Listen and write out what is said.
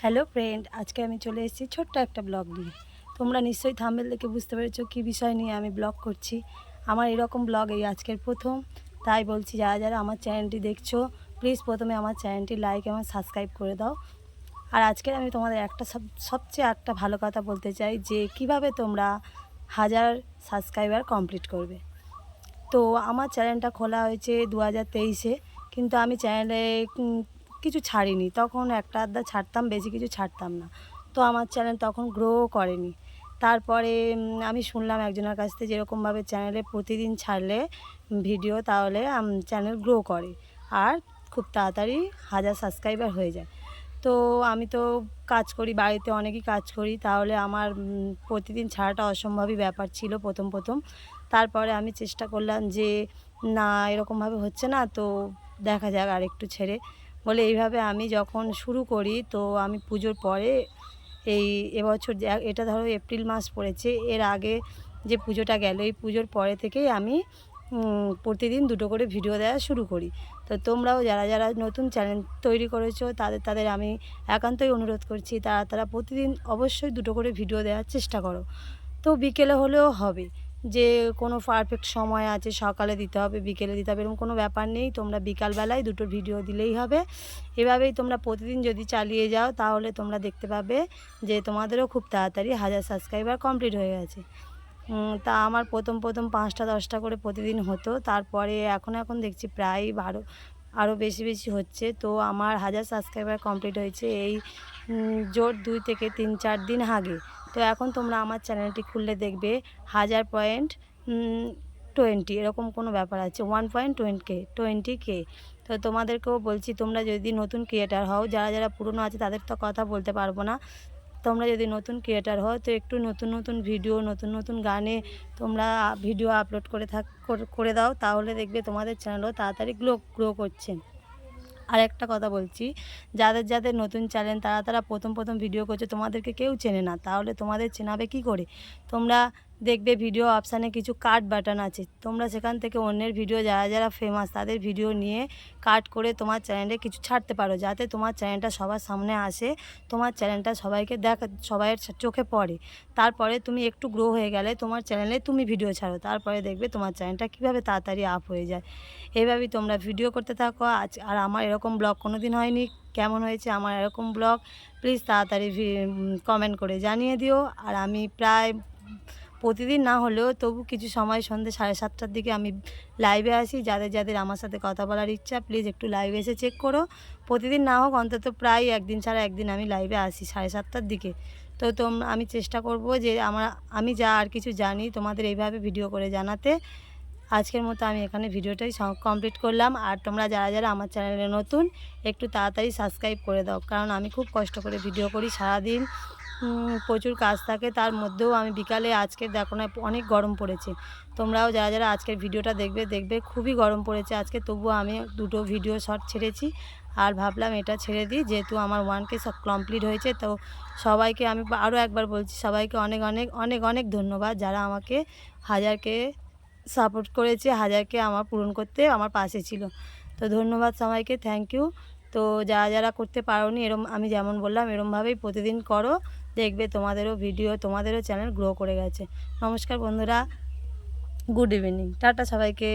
Hello friend, আজকে আমি চলে এসেছি ছোট্ট একটা ব্লগ নিয়ে। তোমরা নিশ্চয়ই থাম্বনেল দেখে বুঝতে পেরেছো কী বিষয় নিয়ে আমি ব্লগ করছি। আমার এরকম ব্লগ এই আজকের প্রথম, তাই বলছি যারা যারা আমার চ্যানেলটি দেখছো প্লিজ প্রথমে আমার চ্যানেলটি লাইক এবং সাবস্ক্রাইব করে দাও। আর আজকে আমি তোমাদের সবচেয়ে একটা ভালো কথা বলতে চাই যে কিভাবে তোমরা 1000 সাবস্ক্রাইবার কমপ্লিট করবে। তো আমার চ্যানেলটা খোলা হয়েছে 2023-এ, কিন্তু আমি চ্যানেলে কিছু ছাড়িনি। তখন একটা আধটা ছাড়তাম, বেশি কিছু ছাড়তাম না। তো আমার চ্যানেল তখন গ্রো করেনি। তারপরে আমি শুনলাম একজনের কাছ থেকে যেরকমভাবে চ্যানেলে প্রতিদিন ছাড়লে ভিডিও, তাহলে চ্যানেল গ্রো করে আর খুব তাড়াতাড়ি 1000 সাবস্ক্রাইবার হয়ে যায়। তো আমি তো কাজ করি, বাড়িতে অনেকই কাজ করি, তাহলে আমার প্রতিদিন ছাড়াটা অসম্ভবই ব্যাপার ছিল প্রথম। তারপরে আমি চেষ্টা করলাম যে না, এরকমভাবে হচ্ছে না, তো দেখা যাক আর একটু ছেড়ে বলে এইভাবে আমি যখন শুরু করি। তো আমি পুজোর পরে এবছর এটা ধরো এপ্রিল মাস পড়েছে, এর আগে যে পুজোটা গেল এই পুজোর পরে থেকেই আমি প্রতিদিন দুটো করে ভিডিও দেওয়া শুরু করি। তো তোমরাও যারা যারা নতুন চ্যানেল তৈরি করেছো তাদের আমি একান্তই অনুরোধ করছি, তারা প্রতিদিন অবশ্যই দুটো করে ভিডিও দেওয়ার চেষ্টা করো। তো বিকেলে হলেও হবে, যে কোনো পারফেক্ট সময় আছে, সকালে দিতে হবে বিকেলে দিতে হবে এরকম কোনো ব্যাপার নেই। তোমরা বিকালবেলায় দুটো ভিডিও দিলেই হবে। এভাবেই তোমরা প্রতিদিন যদি চালিয়ে যাও তাহলে তোমরা দেখতে পাবে যে তোমাদেরও খুব তাড়াতাড়ি 1000 সাবস্ক্রাইবার কমপ্লিট হয়ে গেছে। তা আমার প্রথম 5টা 10টা করে প্রতিদিন হতো, তারপরে এখন দেখছি প্রায় 12 আরও বেশি হচ্ছে। তো আমার 1000 সাবস্ক্রাইবার কমপ্লিট হয়েছে এই জোর 2 থেকে 3-4 দিন আগে। তো এখন তোমরা আমার চ্যানেলটি খুললে দেখবে 1000.20 এরকম কোনো ব্যাপার আছে, 1.20K। তো তোমাদেরকেও বলছি, তোমরা যদি নতুন ক্রিয়েটার হও, যারা যারা পুরনো আছে তাদের তো কথা বলতে পারবো না, তোমরা যদি নতুন ক্রিয়েটার হও তো একটু নতুন ভিডিও, নতুন গানে তোমরা ভিডিও আপলোড করে দাও, তাহলে দেখবে তোমাদের চ্যানেলও তাড়াতাড়ি গ্রো করছে। আর একটা কথা বলছি, যাদের নতুন চ্যানেল তারা প্রথম ভিডিও করছে, তোমাদেরকে কেউ চেনে না, তাহলে তোমাদের চেনাবে কি করে? তোমরা দেখবে ভিডিও অপশানে কিছু কাট বাটন আছে, তোমরা সেখান থেকে অন্যের ভিডিও, যারা যারা ফেমাস তাদের ভিডিও নিয়ে কাট করে তোমার চ্যানেলে কিছু ছাড়তে পারো, যাতে তোমার চ্যানেলটা সবার সামনে আসে, তোমার চ্যানেলটা সবাইকে সবাইয়ের চোখে পড়ে। তারপরে তুমি একটু গ্রো হয়ে গেলে তোমার চ্যানেলে তুমি ভিডিও ছাড়ো, তারপরে দেখবে তোমার চ্যানেলটা কীভাবে তাড়াতাড়ি আপ হয়ে যায়। এইভাবেই তোমরা ভিডিও করতে থাকো। আর আমার এরকম ব্লগ কোনো দিন হয়নি, কেমন হয়েছে আমার এরকম ব্লগ প্লিজ তাড়াতাড়ি কমেন্ট করে জানিয়ে দিও। আর আমি প্রায় প্রতিদিন না হলেও তবু কিছু সময় সন্ধ্যে 7:30টার দিকে আমি লাইভে আসি। যাদের আমার সাথে কথা বলার ইচ্ছা প্লিজ একটু লাইভে এসে চেক করো। প্রতিদিন না হোক অন্তত প্রায় একদিন ছাড়া একদিন আমি লাইভে আসি 7:30টার দিকে। তো আমি চেষ্টা করব যে আমি যা আর কিছু জানি তোমাদের এইভাবে ভিডিও করে জানাতে। আজকের মতো আমি এখানে ভিডিওটাই কমপ্লিট করলাম। আর তোমরা যারা যারা আমার চ্যানেলে নতুন একটু তাড়াতাড়ি সাবস্ক্রাইব করে দাও, কারণ আমি খুব কষ্ট করে ভিডিও করি সারাদিন, প্রচুর কাজ থাকে, তার মধ্যেও আমি বিকালে, আজকে দেখো না অনেক গরম পড়েছে, তোমরাও যারা যারা আজকের ভিডিওটা দেখবে খুবই গরম পড়েছে আজকে, তবুও আমি দুটো ভিডিও শর্ট ছেড়েছি। আর ভাবলাম এটা ছেড়ে দিই, যেহেতু আমার 1K সব কমপ্লিট হয়েছে। তো সবাইকে আমি আরও একবার বলছি, সবাইকে অনেক অনেক অনেক অনেক ধন্যবাদ যারা আমাকে 1000K সাপোর্ট করেছে, 1000K আমার পূরণ করতে আমার পাশে ছিল। তো ধন্যবাদ সবাইকে, থ্যাংক ইউ। তো যারা যারা করতে পারোনি, এরম আমি যেমন বললাম এরমভাবেই প্রতিদিন করো, দেখবে তোমাদেরও ভিডিও, তোমাদেরও চ্যানেল গ্রো করে গেছে। নমস্কার বন্ধুরা, গুড ইভিনিং, টাটা সবাইকে।